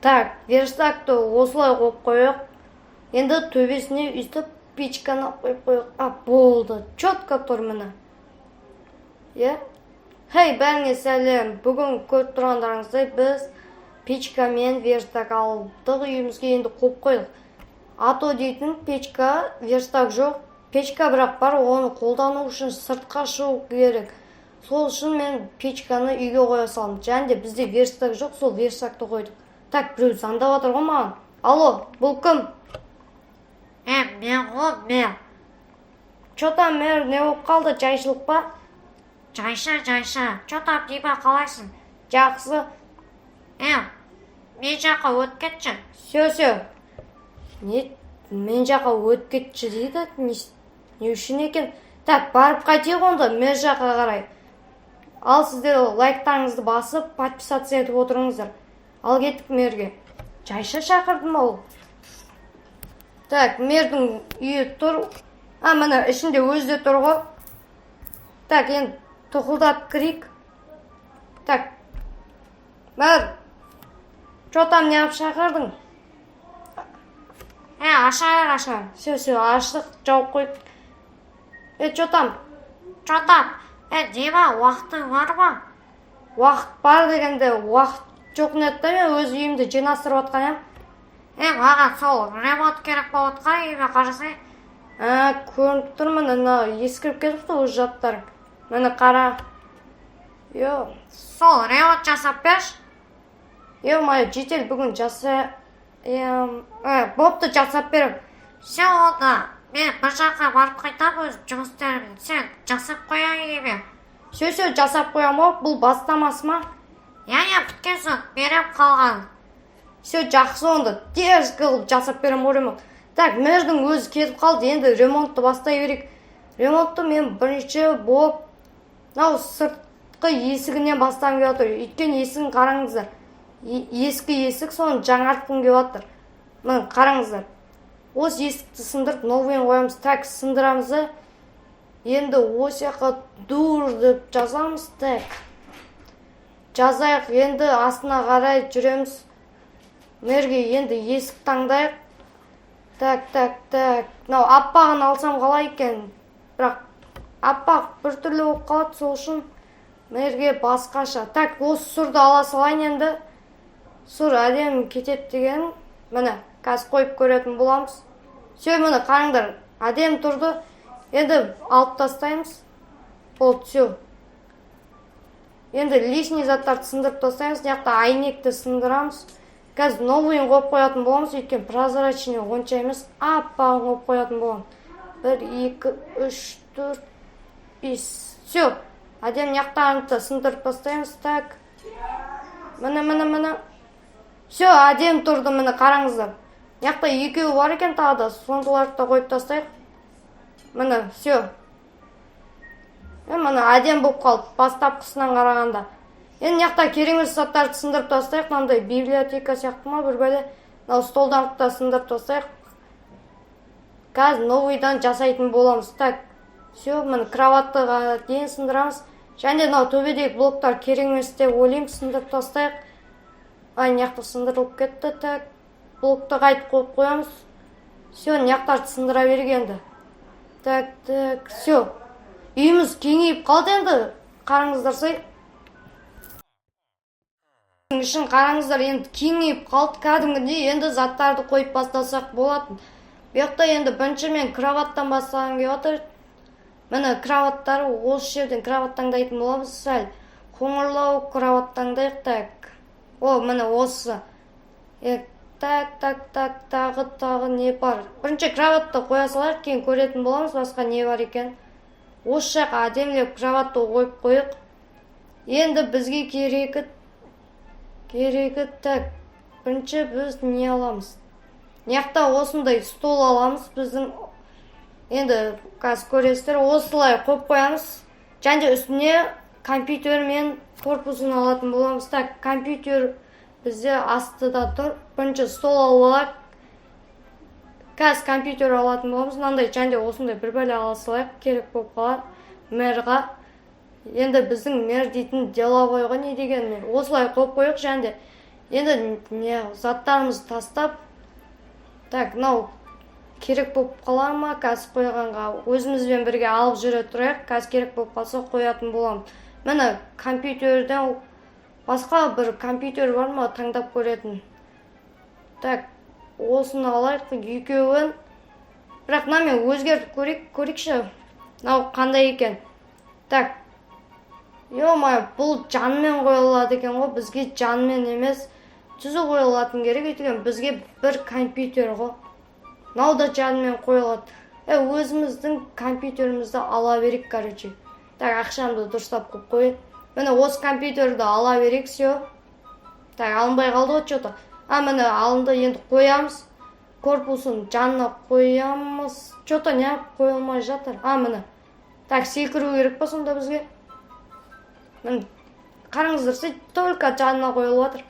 Так, верстакты осылай қойып қойық. Енді төбесіне үстіп печканы қойып қойық. Болды. Четко тұр міне. Хей, бәріңе сәлем. Бүгін көріп тұрғандарыңыздай біз печка мен верстак алдық, үйімізге енді қойып қойдық. Ато дейтін печка, верстак жоқ. Печка бірақ бар, оны қолдану үшін сыртқа шығу керек. Сол үшін мен печканы үйге қоя салдым. Және де бізде верстак жоқ, сол верстакты қойдық. Так, біреу звондап отыр ғой маған. Алло, бұл кім? Мен ғой, мен. Чота мэр не болып қалды, жайшылық па? Жайша. Чота Биба қалайсың? Жақсы. Мен жаққа өтіп кетші. Сө. Мен жаққа өтіп кетші дейді. Не үшін екен? Так, барып қайтайық онда, мен жаққа қарай. Ал сіздер лайктарыңызды басып, подписаться етіп отырыңыздар. Ал кеттік мэрге. Жайша шақырдым ол. Так, мэрдің үйі тұр. Міне ішінде өзде тұр ғой. Так, енді тұқылдап кірейік. Так. Мэр. Чотам не алып шақырдың? Ашар. Сө, аштық, жауып қойып. Чотам. Дима, уақытың бар ма? Уақыт бар дегенде, уақыт жоқ нетті, мен өз үйімді жинастырып отқан ем. Маған сол ремонт керек болып отқан үйіме қарасай. Көрініп тұр, міне ескіріп кетіпті өз жаттарың. Міне қара. Сол ремонт жасап берші. Майы жетел бүгін бопты жасап беріп. Сен онда, мен бір жаққа барып қайтам өз жұмыстерімді. Сен жасап қояң үйіме. Сө, жасап қоям ғой, бұл бастамасы ма? Біткен соң берем қалған. Сө, жақсы онда, тез қылып жасап берем ремонт. Так, мэрдің өзі кетіп қалды, енді ремонтты бастай берейік. Ремонтты мен бірінші болып, сыртқы есігінен бастан келіп отыр. Өйткені есігін қараңыздар. Ескі есік, соны жаңартқым келіп отыр. Міне қараңыздар. Осы есікті сындырып, новыйын қоямыз. Так, сындырамыз. Енді осы жаққа дур деп жазамыз. Так. Жазайық, енді астына қарай жүреміз. Мэрге енді есік таңдайық. Так. Аппағын алсам қалай екен? Бірақ аппақ бір түрлі болып қалады, сол үшін мэрге басқаша. Так, осы сұрды ала салайын енді. Сұр әдем кетет деген. Міне, қазір қойып көретін боламыз. Сө, міне қараңдар, әдем тұрды. Енді алып тастаймыз. Болды, сө. Енді лишний заттарды сындырып тастаймыз. Яқта айнекті сындырамыз. Қазір новыйын қойып қоятын боламыз. Өйткені прозрачный онша емес, аппағын қойып қоятын боламыз. 1, 2, 3, 4, 5. Сө, әдем яқтарында сындырып тастаймыз. Так. Міне. Сө, әдем тұрды, міне қараңыздар. Яқта екеуі бар екен тағы да, сондыларды да қойып тастайық. Міне, сө. Міне әдем болып қалды, бастапқысынан қарағанда. Енді яқта керемет заттарды сындырып тастайық, мынандай библиотека сияқты ма бір бәле. Столдарды да сындырып тастайық. Қазір новыйдан жасайтын боламыз. Так, сө, міне кроваттыға дейін сындырамыз. Және төбедегі блоктар керек емес деп ойлаймын, сындырып тастайық. Яқта сындырылып кетті. Так, блокты қайтып қойып қоямыз. Сө, яқтарды сындыра бергенді. Так, сө. Үйіміз кеңейіп қалды енді. Қараңыздар сай. Үшін қараңыздар, енді кеңейіп қалды кәдімгідей, енді заттарды қойып бастасақ болатын. Бұяқта енді бірінші мен кроваттан бастаған келіп отыр. Міне кроваттары осы жерден кроват таңдайтын боламыз. Сәл қоңырлау кроват таңдайық. Так. Міне осы. Тағы не бар? Бірінші кроватты қоя салайық, кейін көретін боламыз, басқа не бар екен. Осы жаққа әдемілеп кроватты қойып қойық. Енді бізге керегі. Так, бірінші біз не аламыз? Яқта осындай стол аламыз. Біздің енді қазір көресіздер, осылай қойып қоямыз. Және үстіне компьютер мен корпусын алатын боламыз. Так, компьютер бізде астыда тұр. Бірінші стол алып алайық. Қазір компьютер алатын боламыз. Мынандай және осындай бір бәле ала салайық, керек болып қалар мэрға. Енді біздің мэр дейтін деловойға не дегенмен осылай қойып қойық. Және енді не заттарымызды тастап, так, мынау керек болып қалар ма қазір қойғанға, өзімізбен бірге алып жүре тұрайық, қазір керек болып қалса қоятын боламыз. Міне компьютерден басқа бір компьютер бар ма таңдап көретін. Так, осыны алайық, екеуін. Бірақ мен өзгертіп көрейікші. Мынау қандай екен? Так, ё-моё, бұл жанмен қойылады екен ғой, бізге жанмен емес, түзу қойылатын керек екен, бізге бір компьютер ғой. Мынау да жанмен қойылады. Өзіміздің компьютерімізді ала берейік, короче. Так, ақшамды дұрыстап қойып қойын. Міне осы компьютерді ала берейік, все. Так, алынбай қалды ғой что-то. Міне алынды, енді қоямыз. Корпусын жанына қоямыз. Что-то не қойылмай жатыр. Міне. Так, секіру керек па сонда бізге? Міне, қараңыздар, сөйтіп только жанына қойылып жатыр.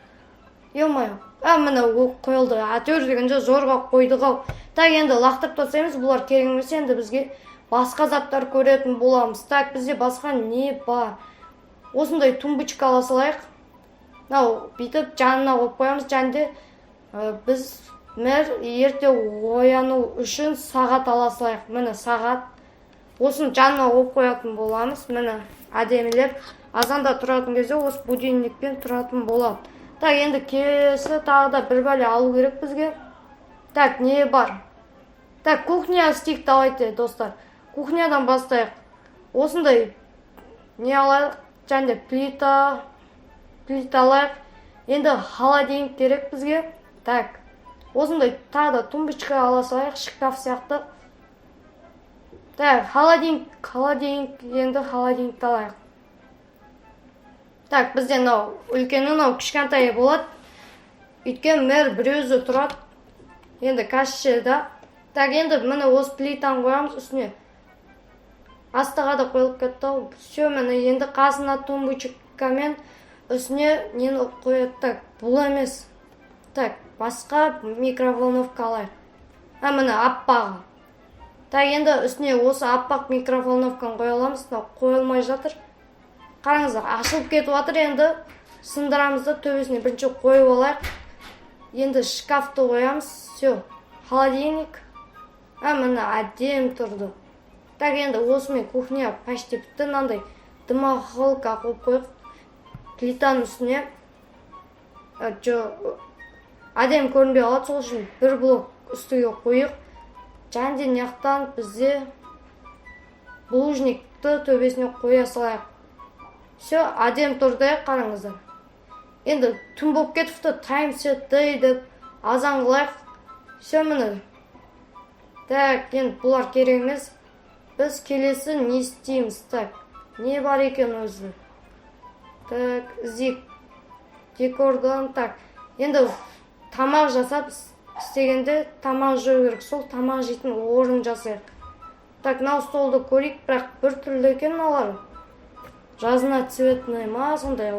Ё-моё. Міне қойылды. Әйтеуір дегенде зорға қойдық ау. Так, енді лақтырып тастаймыз, бұлар керек емес, енді бізге басқа заттар көретін боламыз. Так, бізде басқа не бар? Осындай тумбочка ала салайық. Мынау бүйтіп жанына қойып қоямыз. Және біз ерте ояну үшін сағат ала салайық. Міне сағат. Осыны жанына қойып қоятын боламыз. Міне әдемілеп азанда тұратын кезде осы будильникпен тұратын болады. Так, енді келесі тағы да бір бәле алу керек бізге. Так, не бар? Так, кухня істейік, давайте, достар. Кухнядан бастайық. Осындай не алайық? Және плита алайық. Енді холодильник керек бізге. Так, осындай тағы да тумбочка ала салайық, шкаф сияқты. Так, холодильник, енді холодильникті алайық. Так, бізде мынау үлкені, мынау кішкентай болады. Өйткені бір өзі тұрады. Енді кашшеда. Так, енді міне осы плитаны қоямыз үстіне. Астыға да қойылып кетті. Все, міне енді қасына тумбочкамен үстіне нені қояды. Так, бұл емес. Так, басқа микроволновка алайық. Міне аппағы. Так, енді үстіне осы аппақ микроволновканы қоя аламыз. Қойылмай жатыр. Қараңыздар, ашылып кетіп жатыр. Енді сындырамызды төбесіне бірінші қойып алайық. Енді шкафты қоямыз. Все, холодильник. Міне әдем тұрды. Так, енді осымен кухня почти бітті. Мынандай дымохалка қойып қойып плитаның үстіне. Әдем көрінбей қалады, сол үшін бір блок үстіге қойық. Және неқтан бізде булыжникті төбесіне қоя салайық. Все, әдем тұрды, қараңыздар. Енді түн болып кетіпті, таймсетті деп азан қылайық. Все, міне. Так, енді бұлар керек емес. Біз келесі не істейміз? Так, не бар екен өзі? Так, іздейік. Декордан, так. Енді тамақ жасап істегенде тамақ жеу керек. Сол тамақ жейтін орын жасайық. Так, мынау столды көрейік, бірақ бір түрлі екен алар. Жазына цветный ма, сондай.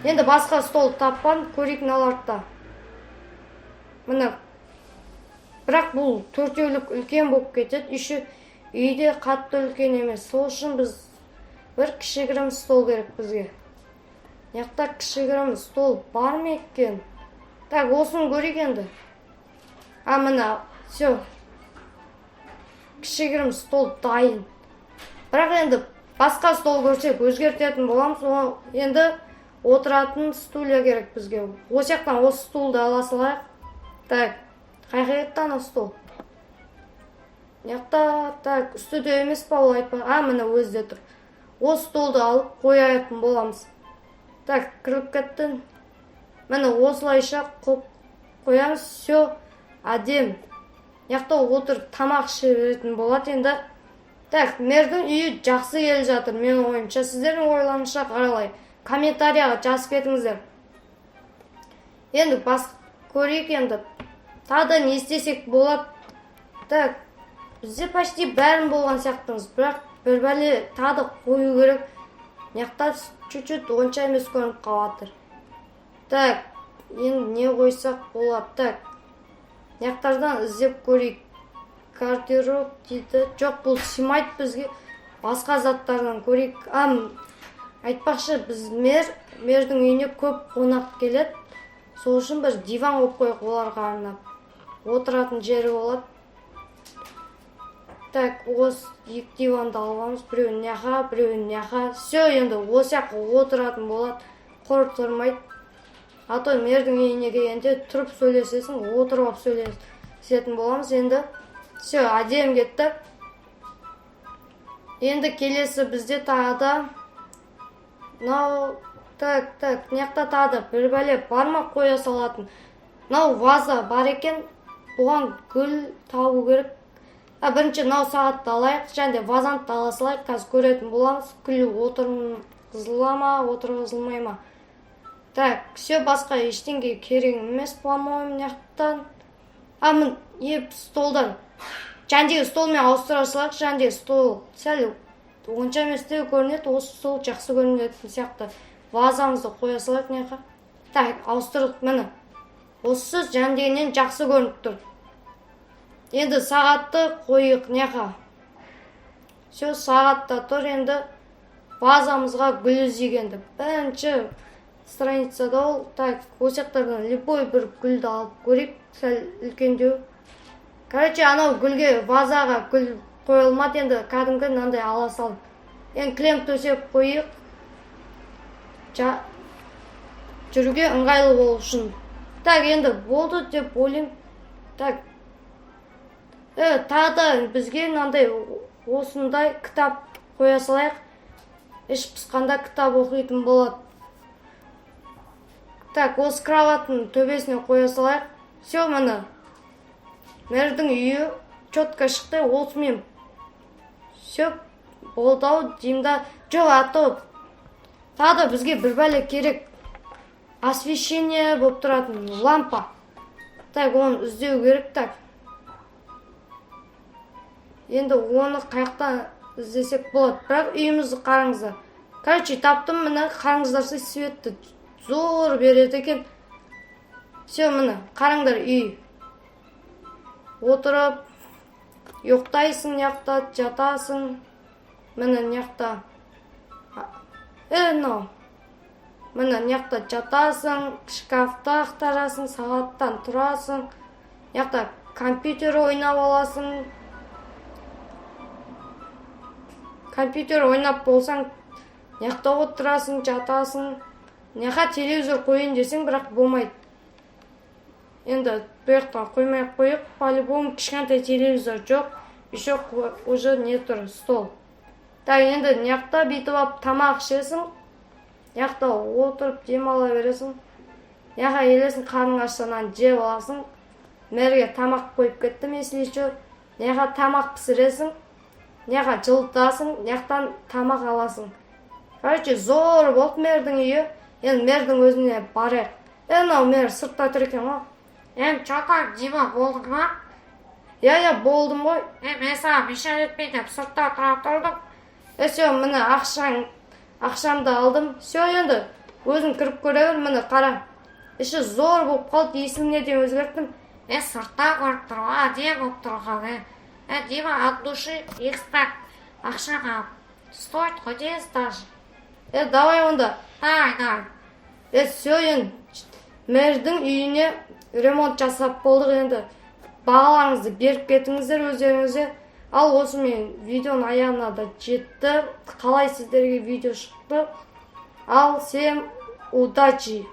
Енді басқа стол таппан, көрейік наларда. Міне. Бірақ бұл төртеулік үлкен болып кетеді. Үйде қатты үлкен емес. Сол үшін біз бір кішігірім стол керек бізге. Яқта кішігірім стол бар ма екен? Так, осыны көрейік енді. Міне, все. Кішігірім стол дайын. Бірақ енді басқа стол көрсек өзгертетін боламыз. Енді отыратын стулья керек бізге. Осы жақтан осы стулды ала салайық. Так, қайқайттан стол. Яқта, так, үстіде емес па ол айтпай. Міне өзде тұр. Осы столды алып қоятын боламыз. Так, кіріп кеттін. Міне осылайша қоямыз. Все, әдем. Яқта отыр тамақ ішеретін болады енді. Так, мердің үйі жақсы келіп жатыр, мен ойымша. Сіздердің ойларыңызша қаралай. Комментарияға жазып кетіңіздер. Енді көрейік енді. Тағы да не істесек болады. Так, бізде почти бәрін болған сияқтымыз. Бірақ бір бәле тағы да қою керек. Яқта чуть-чуть онша емес көрініп қалатыр. Так, енді не қойсақ болады. Так, яқтардан іздеп көрейік. Гардероб дейді. Жоқ, бұл симайт бізге. Басқа заттардан көрейік. Айтпақшы, біз мердің үйіне көп қонақ келеді. Сол үшін бір диван қойып қояйық оларға арнап. Отыратын жері болады. Так, осы екі диванды аламыз. Біреуін няқа, біреуін няқа. Все, енді осы жаққа отыратын болады. Құр тұрмайды. А то мердің үйіне келгенде тұрып сөйлесесің, отырып алып сөйлесетін боламыз. Енді все, әдем кетті. Енді келесі бізде тағы да мынау так, мынаяқта тағы да бір бәле бармақ қоя салатын. Мынау ваза бар екен, бұған гүл табу керек. Бірінші мынау сағатты алайық, және вазаны да ала салайық, қазір көретін боламыз. Гүл отырғызыла ма, отырғызылмай ма. Так, все, басқа ештеңе керек емес, по-моему, мынаяқтан. Мін еп столдан. Жәндегі столмен ауыстыра салайық, жәндегі стол сәл онша емес те көрінеді, осы стол жақсы көрінетін сияқты. Вазамызды қоя салайық мыняққа. Так, ауыстырдық, міне. Осы жәндегінен жақсы көрініп тұр. Енді сағатты қойық мыняққа. Все, сағатта тұр, енді вазамызға гүл іздегенді. Бірінші страницада ол, так, осы жақтардан любой бір гүлді алып көрейік, сәл үлкендеу. Короче, анау гүлге, вазаға гүл қойылмады, енді кәдімгі мынандай ала салып. Енді клем төсеп қойық. Жүруге ыңғайлы болу үшін. Так, енді болды деп ойлаймын. Так, тағы да бізге мынандай осындай кітап қоя салайық. Іш пысқанда кітап оқитын болады. Так, осы кроваттың төбесіне қоя салайық. Все, міне. Мердің үйі четко шықты, осымен. Все, болды-ау деймді. Жоқ, ато. Тағы да бізге бір бәле керек. Освещение болып тұратын лампа. Так, оны іздеу керек, так. Енді оны қаяқтан іздесек болады. Бірақ үйімізді қараңыздар. Короче, таптым, міне, қараңыздарсы светті зор береді екен. Все, міне, қараңдар үй. Отырып, ұйықтайсың, мыняқта жатасың. Міне, мыняқта. Мынау. Міне, мыняқта жатасың, шкафта ақтарасың, сағаттан тұрасың. Мыняқта компьютер ойнап аласың. Компьютер ойнап болсаң, мыняқта отырасың, жатасың. Мыняққа телевизор қойын десең, бірақ болмайды. Енді бұяқтан қоймай қойып, по-любому кішкентай телевизор жоқ. Еще уже не тұр, стол. Так, енді мыяқта бүйтіп алып тамақ ішесің. Мыяқта отырып демала бересің. Мыяққа келесің, қарның ашсанан жеп аласың. Мерге тамақ қойып кеттім, если что. Мыяққа тамақ пісіресің. Мыяққа жылытасың, мыяқтан тамақ аласың. Короче, зор болды мердің үйі. Енді мердің өзіне барайық. Мынау мер сыртта тұр екен ғой. Чота, Дима, болдың ба? Я болдым ғой. Мен саған мешал етпей деп сыртта тұра тұрдым. Все, міне ақшамды алдым. Все, енді өзің кіріп көре бер, міне қара. Іші зор болып қалды, есіміне де өзгерттім. Сыртта көріп тұр, әдем болып тұр қалды. Дима, от души экстракт ақшаға стоит хоть 10 даже. Давай онда. Давай. Все, енді мердің үйіне ремонт жасап болдық, енді бағаларыңызды беріп кетіңіздер өздеріңізде. Ал осымен видеоның аяғына да жетті. Қалай сіздерге видео шықты. Ал всем удачи!